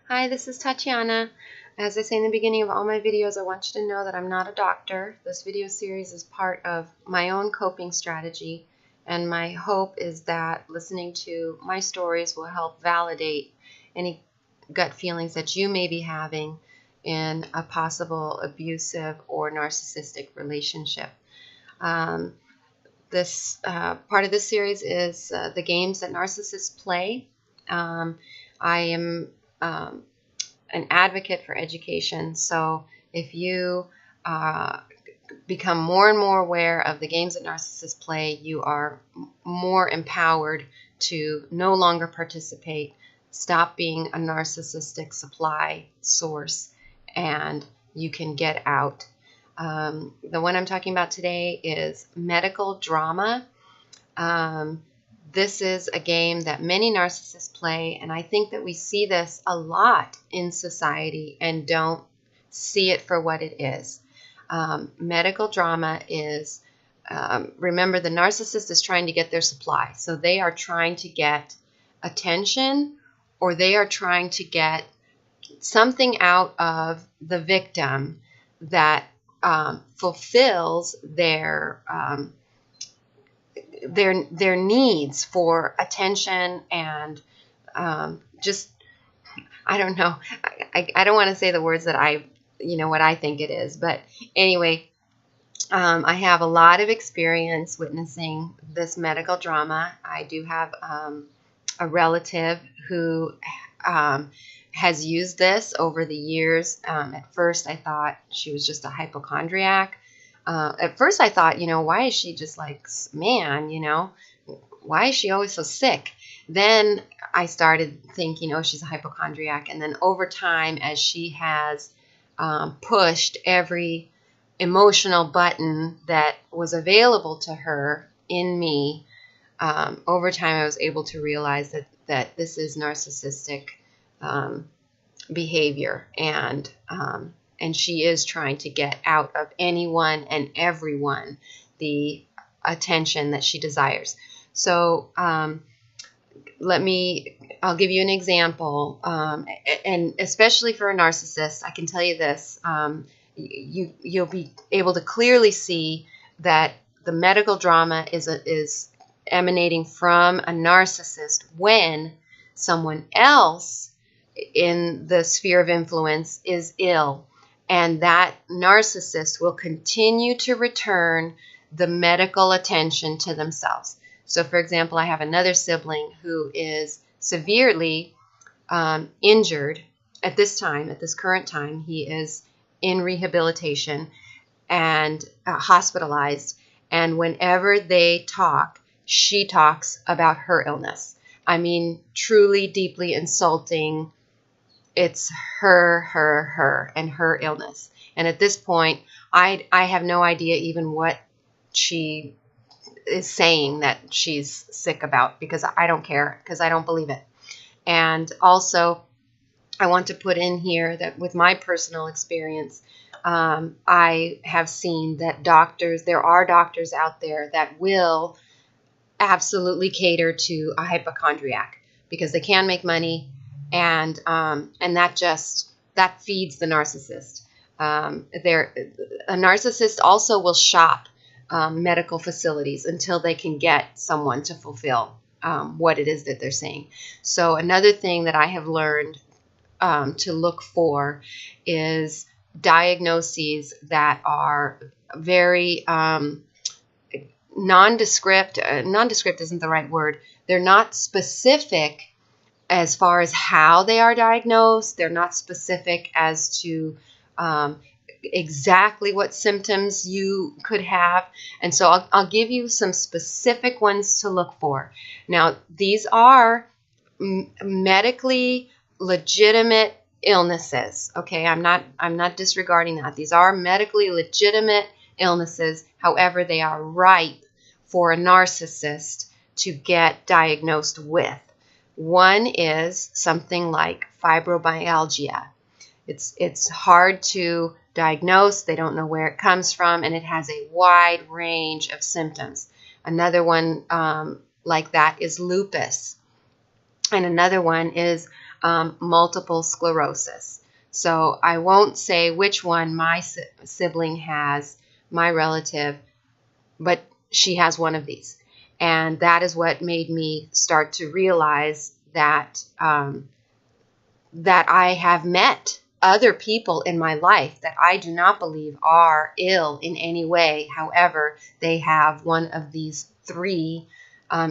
Hi, this is Tatiana. As I say in the beginning of all my videos, I want you to know that I'm not a doctor. This video series is part of my own coping strategy, and my hope is that listening to my stories will help validate any gut feelings that you may be having in a possible abusive or narcissistic relationship. This part of this series is the games that narcissists play. I am an advocate for education, so if you become more and more aware of the games that narcissists play, you are more empowered to no longer participate, stop being a narcissistic supply source, and you can get out. The one I'm talking about today is medical drama. This is a game that many narcissists play, and I think that we see this a lot in society and don't see it for what it is. Medical drama is, remember, the narcissist is trying to get their supply. So they are trying to get attention, or they are trying to get something out of the victim that fulfills their needs for attention and just, I don't know. I don't want to say the words that what I think it is. But anyway, I have a lot of experience witnessing this medical drama. I do have a relative who has used this over the years. At first, I thought she was just a hypochondriac. At first, I thought, why is she just like, man, why is she always so sick? Then I started thinking, oh, she's a hypochondriac. And then over time, as she has pushed every emotional button that was available to her in me, over time I was able to realize that this is narcissistic behavior, and she is trying to get out of anyone and everyone the attention that she desires. So I'll give you an example, and especially for a narcissist, I can tell you this, you'll be able to clearly see that the medical drama is emanating from a narcissist when someone else in the sphere of influence is ill, and that narcissist will continue to return the medical attention to themselves. So, for example, I have another sibling who is severely injured at this time, at this current time. He is in rehabilitation and hospitalized, and whenever they talk, she talks about her illness. I mean, truly, deeply insulting. It's her, and her illness. And at this point, I have no idea even what she is saying that she's sick about, because I don't care, because I don't believe it. And also, I want to put in here that with my personal experience, I have seen that there are doctors out there that will absolutely cater to a hypochondriac because they can make money, and that feeds the narcissist. A narcissist also will shop medical facilities until they can get someone to fulfill what it is that they're saying. So another thing that I have learned to look for is diagnoses that are very nondescript. Nondescript isn't the right word. They're not specific as far as how they are diagnosed. They're not specific as to exactly what symptoms you could have. And so I'll give you some specific ones to look for. Now, these are medically legitimate illnesses. Okay, I'm not disregarding that. These are medically legitimate illnesses. However, they are ripe for a narcissist to get diagnosed with. One is something like fibromyalgia. It's hard to diagnose. They don't know where it comes from, and it has a wide range of symptoms. Another one like that is lupus. And another one is multiple sclerosis. So I won't say which one my sibling has, my relative, but she has one of these. And that is what made me start to realize that that I have met other people in my life that I do not believe are ill in any way. However, they have one of these three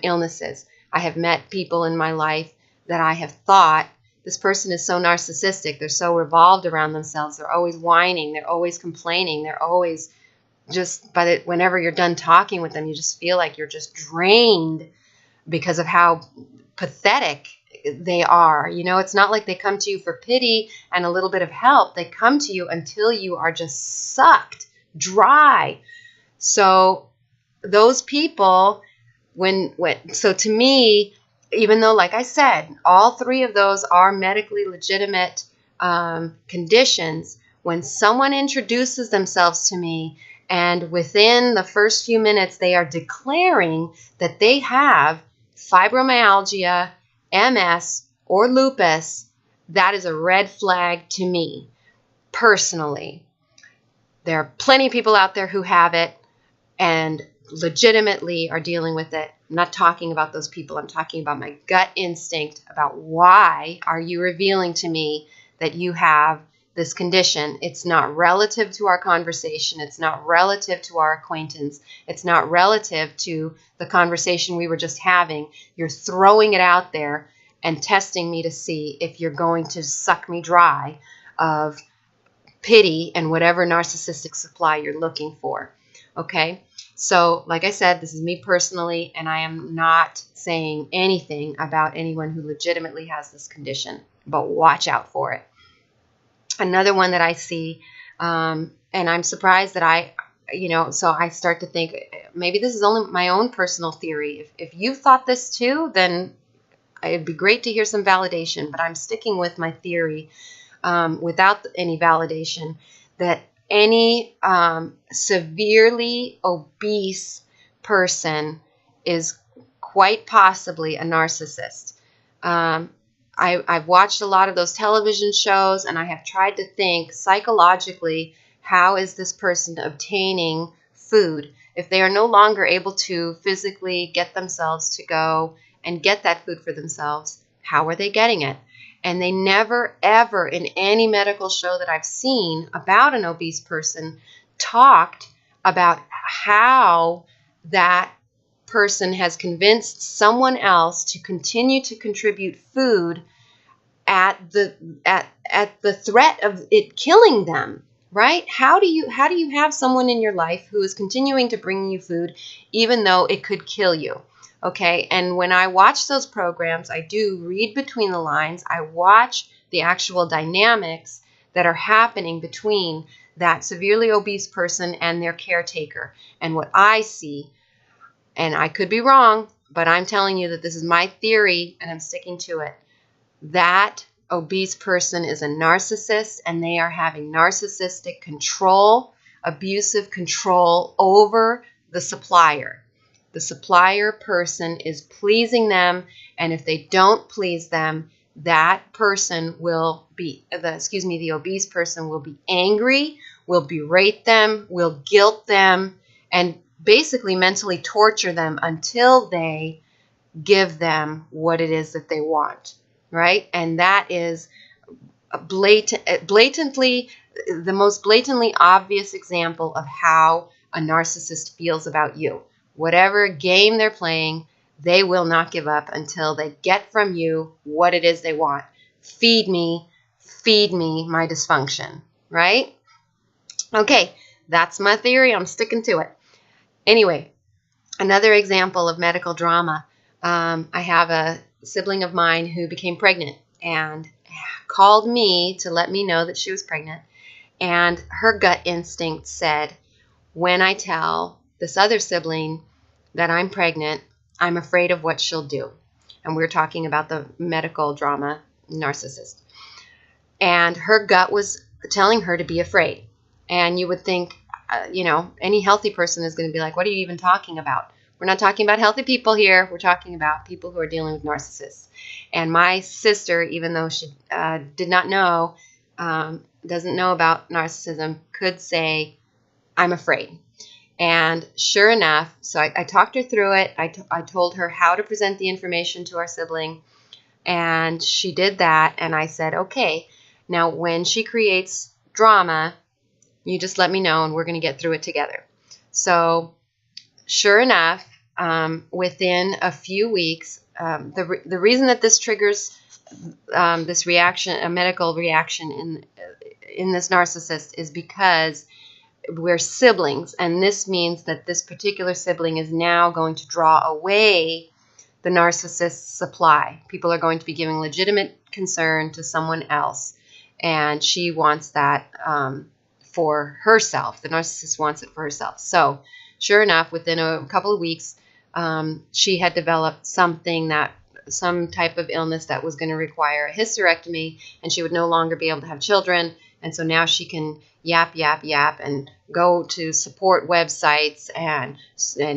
illnesses. I have met people in my life that I have thought, this person is so narcissistic, they're so revolved around themselves, they're always whining, they're always complaining, they're always just, whenever you're done talking with them, you just feel like you're just drained because of how pathetic they are. You know, it's not like they come to you for pity and a little bit of help. They come to you until you are just sucked dry. So those people, so to me, even though, like I said, all three of those are medically legitimate conditions, when someone introduces themselves to me and within the first few minutes they are declaring that they have fibromyalgia, MS, or lupus, that is a red flag to me, personally. There are plenty of people out there who have it and legitimately are dealing with it. I'm not talking about those people. I'm talking about my gut instinct about why are you revealing to me that you have this condition. It's not relative to our conversation. It's not relative to our acquaintance. It's not relative to the conversation we were just having. You're throwing it out there and testing me to see if you're going to suck me dry of pity and whatever narcissistic supply you're looking for. Okay? So, like I said, this is me personally, and I am not saying anything about anyone who legitimately has this condition, but watch out for it. Another one that I see, and I'm surprised that so I start to think, maybe this is only my own personal theory. If you've thought this too, then it'd be great to hear some validation, but I'm sticking with my theory without any validation that any severely obese person is quite possibly a narcissist. I've watched a lot of those television shows, and I have tried to think psychologically, how is this person obtaining food? If they are no longer able to physically get themselves to go and get that food for themselves, how are they getting it? And they never, ever, in any medical show that I've seen about an obese person, talked about how that person has convinced someone else to continue to contribute food at the threat of it killing them, right? How do you have someone in your life who is continuing to bring you food even though it could kill you? Okay, and when I watch those programs, I do read between the lines. I watch the actual dynamics that are happening between that severely obese person and their caretaker. And what I see, and I could be wrong, but I'm telling you that this is my theory and I'm sticking to it, that obese person is a narcissist and they are having narcissistic control, abusive control over the supplier. The supplier person is pleasing them, and if they don't please them, that person will be, the obese person will be angry, will berate them, will guilt them, and basically mentally torture them until they give them what it is that they want, right? And that is blatantly, the most blatantly obvious example of how a narcissist feels about you. Whatever game they're playing, they will not give up until they get from you what it is they want. Feed me my dysfunction, right? Okay, that's my theory. I'm sticking to it. Anyway, another example of medical drama. I have a sibling of mine who became pregnant and called me to let me know that she was pregnant. And her gut instinct said, when I tell this other sibling that I'm pregnant, I'm afraid of what she'll do. And we're talking about the medical drama narcissist. And her gut was telling her to be afraid. And you would think, any healthy person is going to be like, what are you even talking about? We're not talking about healthy people here. We're talking about people who are dealing with narcissists. And my sister, even though she did not know, doesn't know about narcissism, could say, I'm afraid. And sure enough, so I talked her through it. I told her how to present the information to our sibling, and she did that. And I said, okay, now when she creates drama, you just let me know, and we're going to get through it together. So sure enough, within a few weeks, the reason that this triggers this reaction, a medical reaction in this narcissist, is because we're siblings, and this means that this particular sibling is now going to draw away the narcissist's supply. People are going to be giving legitimate concern to someone else, and she wants that for herself. The narcissist wants it for herself. So sure enough, within a couple of weeks, she had developed some type of illness that was going to require a hysterectomy, and she would no longer be able to have children. And so now she can yap, and go to support websites and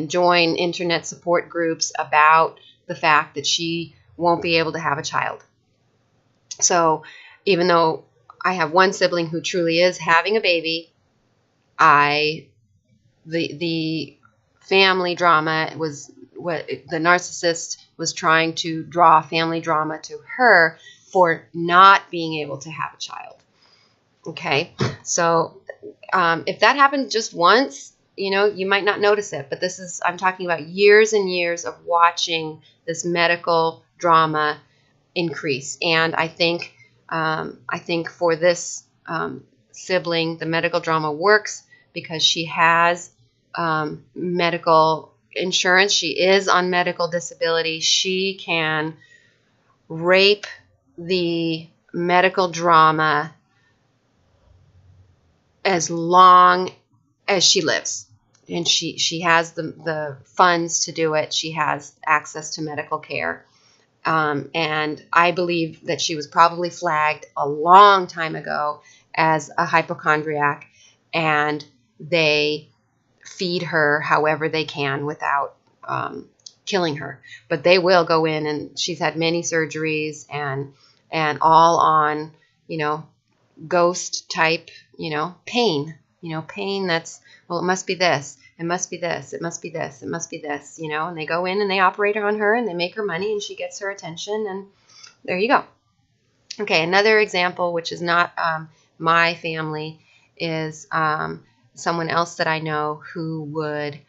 join internet support groups about the fact that she won't be able to have a child. So even though I have one sibling who truly is having a baby, the family drama was what the narcissist was trying to draw family drama to her for not being able to have a child. Okay, so if that happened just once, you might not notice it, but I'm talking about years and years of watching this medical drama increase. And I think for this sibling, the medical drama works because she has medical insurance. She is on medical disability. She can rape the medical drama as long as she lives, and she has the funds to do it. She has access to medical care, and I believe that she was probably flagged a long time ago as a hypochondriac, and they feed her however they can without killing her. But they will go in, and she's had many surgeries and all on ghost type pain, pain that's, well, it must be this, it must be this, it must be this, it must be this, and they go in and they operate on her and they make her money and she gets her attention, and there you go. Okay, another example, which is not my family, is someone else that I know who would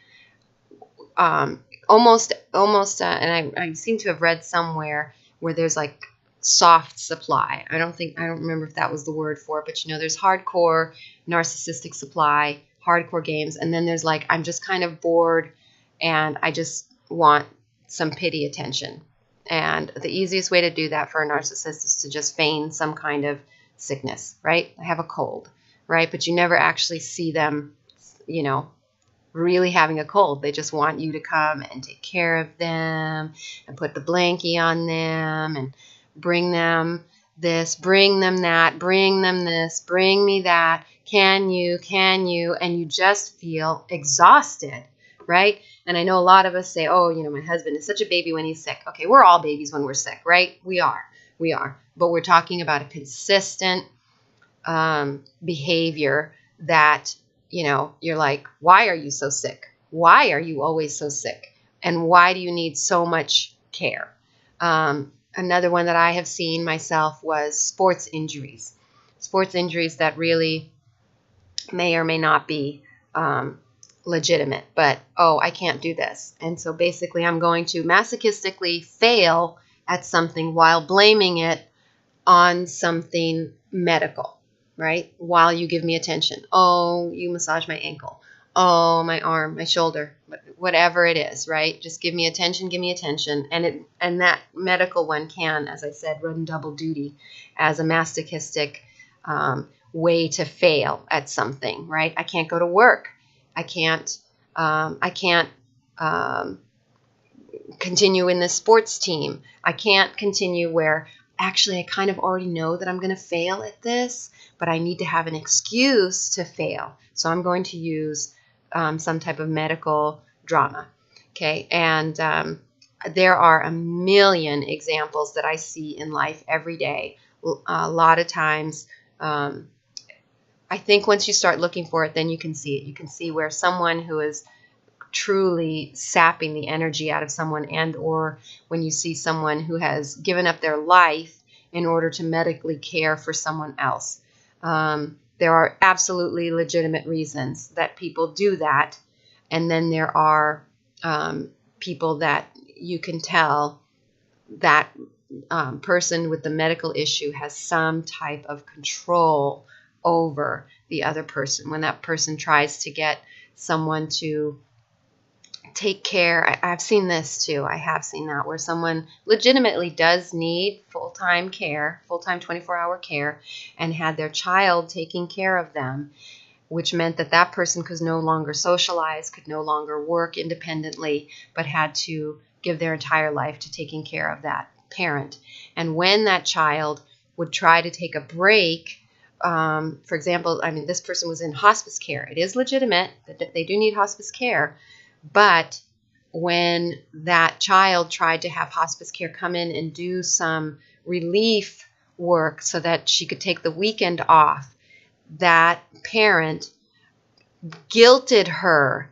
almost and I seem to have read somewhere where there's like soft supply. I don't remember if that was the word for it, but there's hardcore narcissistic supply, hardcore games, and then there's like, I'm just kind of bored and I just want some pity attention. And the easiest way to do that for a narcissist is to just feign some kind of sickness, right? I have a cold, right? But you never actually see them, really having a cold. They just want you to come and take care of them and put the blankie on them and bring them this, bring them that, bring them this, bring me that. Can you? And you just feel exhausted, right? And I know a lot of us say, oh, my husband is such a baby when he's sick. Okay, we're all babies when we're sick, right? We are. But we're talking about a consistent behavior that, you're like, why are you so sick? Why are you always so sick? And why do you need so much care? Another one that I have seen myself was sports injuries. Sports injuries that really may or may not be legitimate, but, oh, I can't do this. And so basically I'm going to masochistically fail at something while blaming it on something medical, right? While you give me attention. Oh, you massage my ankle. Oh, my arm, my shoulder, whatever it is, right? Just give me attention. And that medical one can, as I said, run double duty as a masochistic way to fail at something, right? I can't go to work. I can't continue in this sports team. I can't continue where actually I kind of already know that I'm going to fail at this, but I need to have an excuse to fail. So I'm going to use some type of medical drama. Okay, and there are a million examples that I see in life every day. A lot of times, I think once you start looking for it, then you can see it. You can see where someone who is truly sapping the energy out of someone, and or when you see someone who has given up their life in order to medically care for someone else. There are absolutely legitimate reasons that people do that. And then there are people that you can tell that person with the medical issue has some type of control over the other person. When that person tries to get someone to take care, I've seen this too. I have seen that where someone legitimately does need full-time care, full-time 24-hour care, and had their child taking care of them, which meant that that person could no longer socialize, could no longer work independently, but had to give their entire life to taking care of that parent. And when that child would try to take a break, for example, I mean, this person was in hospice care. It is legitimate that they do need hospice care, but when that child tried to have hospice care come in and do some relief work so that she could take the weekend off, that parent guilted her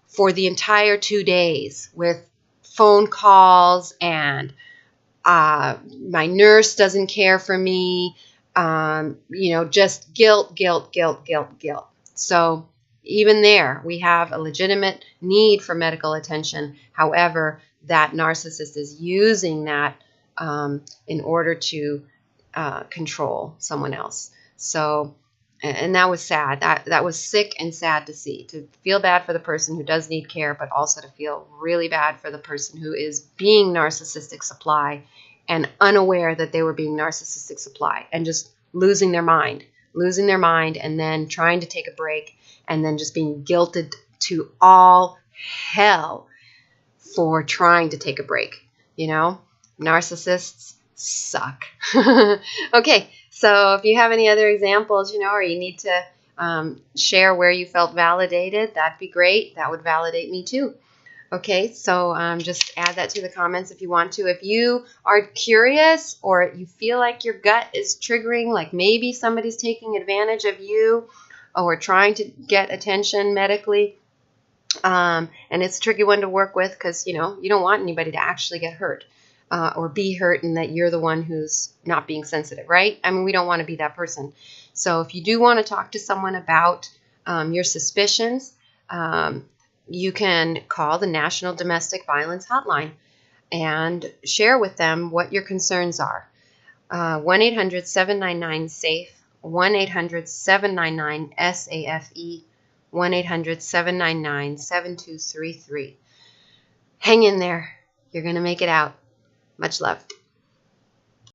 for the entire 2 days with phone calls and my nurse doesn't care for me, just guilt. So even there, we have a legitimate need for medical attention. However, that narcissist is using that in order to control someone else. So, and that was sad. That was sick and sad to see, to feel bad for the person who does need care, but also to feel really bad for the person who is being narcissistic supply and unaware that they were being narcissistic supply and just losing their mind, and then trying to take a break and then just being guilted to all hell for trying to take a break. Narcissists suck. Okay, so if you have any other examples, or you need to share where you felt validated, that'd be great. That would validate me too. Okay, so just add that to the comments if you want to. If you are curious or you feel like your gut is triggering, like maybe somebody's taking advantage of you or trying to get attention medically, and it's a tricky one to work with because, you don't want anybody to actually get hurt or be hurt and that you're the one who's not being sensitive, right? I mean, we don't want to be that person. So if you do want to talk to someone about your suspicions, you can call the National Domestic Violence Hotline and share with them what your concerns are. 1-800-799-SAFE, 1-800-799-SAFE, 1-800-799-7233. Hang in there. You're going to make it out. Much love.